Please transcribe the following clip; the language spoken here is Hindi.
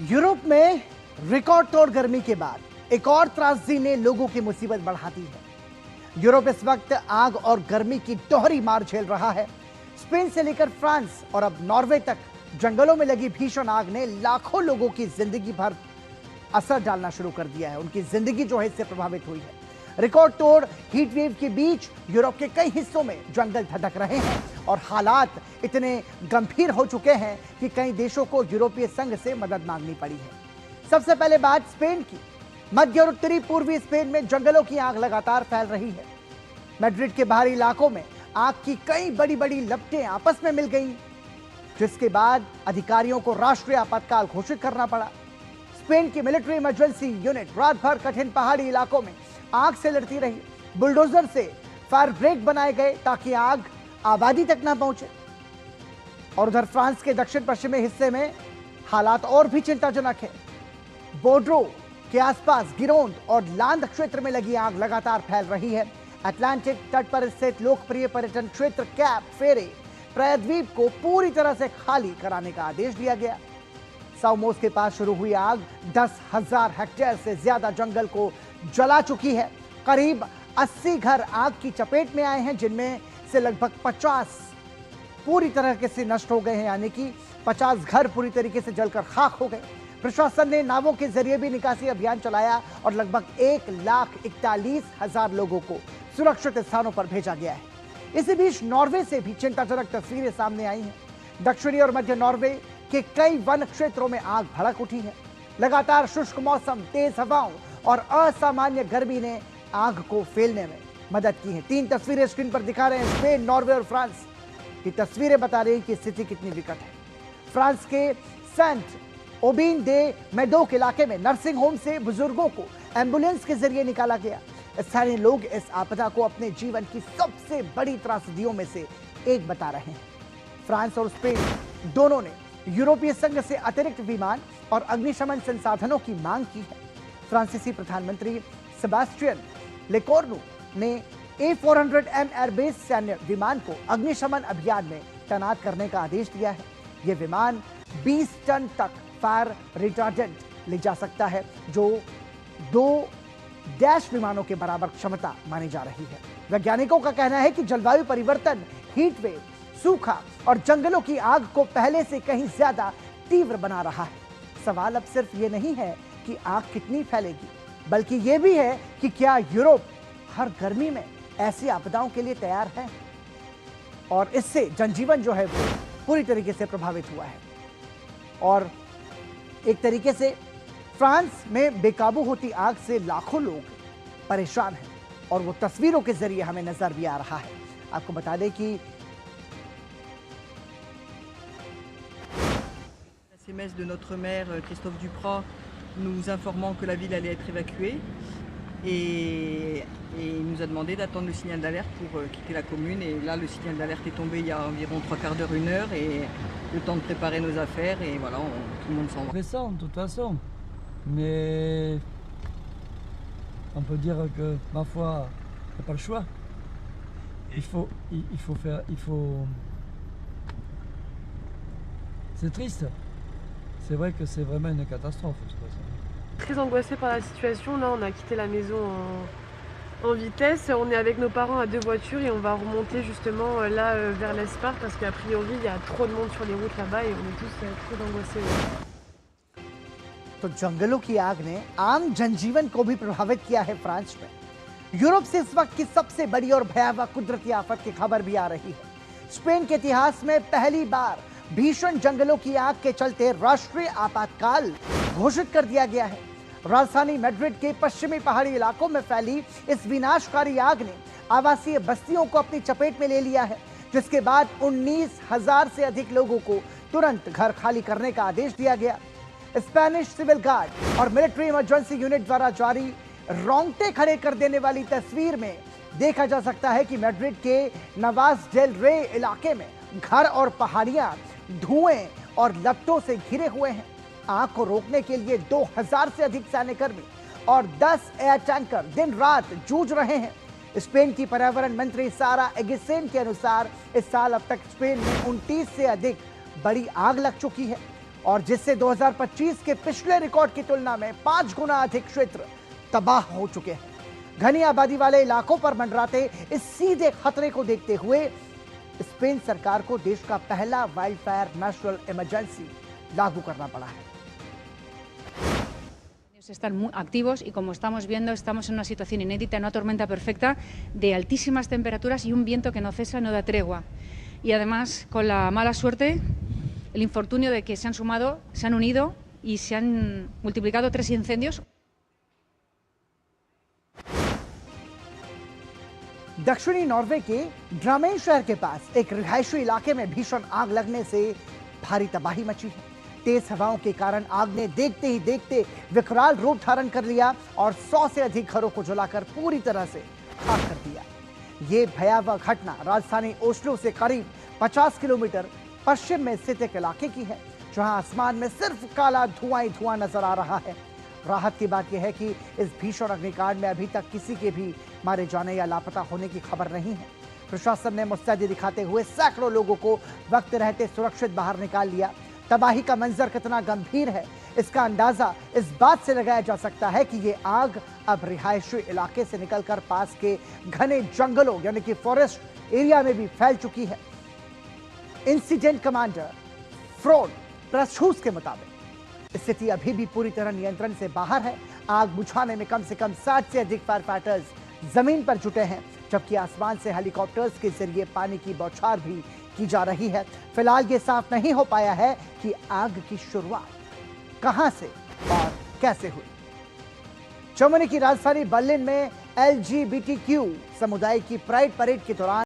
यूरोप में रिकॉर्ड तोड़ गर्मी के बाद एक और त्रासदी ने लोगों की मुसीबत बढ़ा दी है। यूरोप इस वक्त आग और गर्मी की दोहरी मार झेल रहा है। स्पेन से लेकर फ्रांस और अब नॉर्वे तक जंगलों में लगी भीषण आग ने लाखों लोगों की जिंदगी भर असर डालना शुरू कर दिया है। उनकी जिंदगी जो है इससे प्रभावित हुई है। रिकॉर्ड तोड़ हीट वेव के बीच यूरोप के कई हिस्सों में जंगल धधक रहे हैं और हालात इतने गंभीर हो चुके हैं कि कई देशों को यूरोपीय संघ से मदद मांगनी पड़ी है। सबसे पहले बात स्पेन की। मध्य और उत्तरी पूर्वी स्पेन में जंगलों की आग लगातार फैल रही है। मैड्रिड के बाहरी इलाकों में आग की कई बड़ी बड़ी लपटें आपस में मिल गई, जिसके बाद अधिकारियों को राष्ट्रीय आपातकाल घोषित करना पड़ा। स्पेन की मिलिट्री इमरजेंसी यूनिट रात भर कठिन पहाड़ी इलाकों में आग से लड़ती रही। बुलडोजर से फायर ब्रेक बनाए गए ताकि आग आबादी तक ना पहुंचे। और उधर फ्रांस के दक्षिण पश्चिमी हिस्से में हालात और भी चिंताजनक है। बोर्डो के आसपास गिरोंद और लांद क्षेत्र में लगी आग लगातार फैल रही है। अटलांटिक तट पर स्थित लोकप्रिय पर्यटन क्षेत्र कैप फेरे प्रायद्वीप को पूरी तरह से खाली कराने का आदेश दिया गया। साउमोस के पास शुरू हुई आग 10,000 हेक्टेयर से ज्यादा जंगल को जला चुकी है। करीब 80 घर आग की चपेट में आए हैं, जिनमें से लगभग 50 पूरी तरीके से नष्ट हो गए हैं, यानी कि 50 घर पूरी तरीके से जलकर खाक हो गए। प्रशासन ने नावों के जरिए भी निकासी अभियान चलाया और लगभग 1,41,000 लोगों को सुरक्षित स्थानों पर भेजा गया है। इसी बीच नॉर्वे से भी चिंताजनक तस्वीरें सामने आई हैं। दक्षिणी और मध्य नॉर्वे के कई वन क्षेत्रों में आग भड़क उठी है। लगातार शुष्क मौसम, तेज हवाओं और असामान्य गर्मी ने आग को फैलने में मदद की है। 3 तस्वीरें स्क्रीन पर दिखा रहे हैं। स्पेन, नॉर्वे और फ्रांस की तस्वीरें बता रही हैं कि स्थिति कितनी विकट है। फ्रांस के सेंट ओबिन दे मेडोक इलाके में नर्सिंग होम से बुजुर्गों को एम्बुलेंस के जरिए निकाला गया। स्थानीय लोग इस आपदा को अपने जीवन की सबसे बड़ी त्रासदियों में से एक बता रहे हैं। फ्रांस और स्पेन दोनों ने यूरोपीय संघ से अतिरिक्त विमान और अग्निशमन संसाधनों की मांग की है। फ्रांसीसी प्रधानमंत्री सेबास्टियन लेकोर्नु ने A400M एयरबेस सैन्य विमान को अग्निशमन अभियान में तैनात करने का आदेश दिया है। यह विमान 20 टन तक फायर रिटार्डेंट ले जा सकता है, जो 2 डैश विमानों के बराबर क्षमता मानी जा रही है। वैज्ञानिकों का कहना है कि जलवायु परिवर्तन, हीट वेव, सूखा और जंगलों की आग को पहले से कहीं ज्यादा तीव्र बना रहा है। सवाल अब सिर्फ ये नहीं है कि आग कितनी फैलेगी, बल्कि ये भी है कि क्या यूरोप हर गर्मी में ऐसी आपदाओं के लिए तैयार है। और इससे जनजीवन जो है वो पूरी तरीके से प्रभावित हुआ है। और एक तरीके से फ्रांस में बेकाबू होती आग से लाखों लोग परेशान हैं और वो तस्वीरों के जरिए हमें नजर भी आ रहा है। आपको बता दें कि SMS de notre maire Christophe Duprat nous informant que la ville allait être évacuée et il nous a demandé d'attendre le signal d'alerte pour quitter la commune. Et là, le signal d'alerte est tombé il y a environ 3/4 d'heure, 1 heure, et le temps de préparer nos affaires, et voilà, tout le monde s'en va. Pressant de toute façon, mais on peut dire que ma foi, il n'y a pas le choix. Il faut faire, c'est triste. C'est vrai que c'est vraiment une catastrophe de toute façon. Très angoissé par la situation. Là, on a quitté la maison en vitesse. On est avec nos parents à 2 voitures et on va remonter justement là vers l'Espar parce qu'a priori il y a trop de monde sur les routes là-bas et on est tous très angoissés. तो जंगलों की आग ने आम जनजीवन को भी प्रभावित किया है। फ्रांस में यूरोप से इस वक्त की सबसे बड़ी और भयावह कुदरती आफत की खबर भी आ रही है। स्पेन के इतिहास में पहली बार भीषण जंगलों की आग के चलते राष्ट्रीय आपातकाल घोषित कर दिया गया है। राजधानी मैड्रिड के पश्चिमी पहाड़ी इलाकों में फैली इस विनाशकारी आग ने आवासीय बस्तियों को अपनी चपेट में ले लिया है, जिसके बाद 19,000 से अधिक लोगों को तुरंत घर खाली करने का आदेश दिया गया। स्पेनिश सिविल गार्ड और मिलिट्री इमरजेंसी यूनिट द्वारा जारी रोंगटे खड़े कर देने वाली तस्वीर में देखा जा सकता है कि मैड्रिड के नवास डेल रे इलाके में घर और पहाड़ियां धुएं और लपटों से घिरे हुए हैं। आग को रोकने के लिए 2,000 से अधिक सैन्यकर्मी और 10 एयर टैंकर दिन रात जूझ रहे हैं। स्पेन की पर्यावरण मंत्री सारा एगिसेन के अनुसार इस साल अब तक स्पेन में 29 से अधिक बड़ी आग लग चुकी है और जिससे 2025 के पिछले रिकॉर्ड की तुलना में 5 गुना अधिक क्षेत्र तबाह हो चुके हैं। घनी आबादी वाले इलाकों पर मंडराते इस सीधे खतरे को देखते हुए स्पेन सरकार को देश का पहला वाइल्ड फायर नेशनल इमरजेंसी लागू करना पड़ा है। Están muy activos y como estamos viendo estamos en una situación inédita, una tormenta perfecta de altísimas temperaturas y un viento que no cesa, no da tregua. Y además con la mala suerte, el infortunio de que se han unido y se han multiplicado 3 incendios. दक्षिणी नॉर्वे के ड्रामेन शहर के पास एक रिहायशी इलाके में भीषण आग लगने से भारी तबाही मची है। तेज हवाओं के कारण आग ने देखते ही देखते विकराल रूप धारण कर लिया और 100 से अधिक घरों को जलाकर पूरी तरह से खाक कर दिया। ये भयावह घटना राजधानी ओस्लो से करीब 50 किलोमीटर पश्चिम में स्थित एक इलाके की है, जहां आसमान में सिर्फ काला धुआं ही धुआं नजर आ रहा है। राहत की बात यह है कि इस भीषण अग्निकांड में अभी तक किसी के भी मारे जाने या लापता होने की खबर नहीं है। प्रशासन ने मुस्तैदी दिखाते हुए सैकड़ों लोगों को वक्त रहते सुरक्षित बाहर निकाल लिया। तबाही का मंजर कितना गंभीर है, इसका अंदाजा इस बात से लगाया जा सकता है कि ये आग अब रिहायशी इलाके से निकलकर पास के घने जंगलों यानी कि फॉरेस्ट एरिया में भी फैल चुकी है। इंसिडेंट कमांडर फ्रोड प्रसूस के मुताबिक स्थिति अभी भी पूरी तरह नियंत्रण से बाहर है। आग बुझाने में कम से कम 60 से अधिक फायर फाइटर्स जमीन पर जुटे हैं, जबकि आसमान से हेलीकॉप्टर्स के जरिए पानी की बौछार भी की जा रही है। फिलहाल ये साफ नहीं हो पाया है कि आग की शुरुआत कहां से और कैसे हुई। जर्मनी की राजधानी बर्लिन में LGBTQ समुदाय की प्राइड परेड के दौरान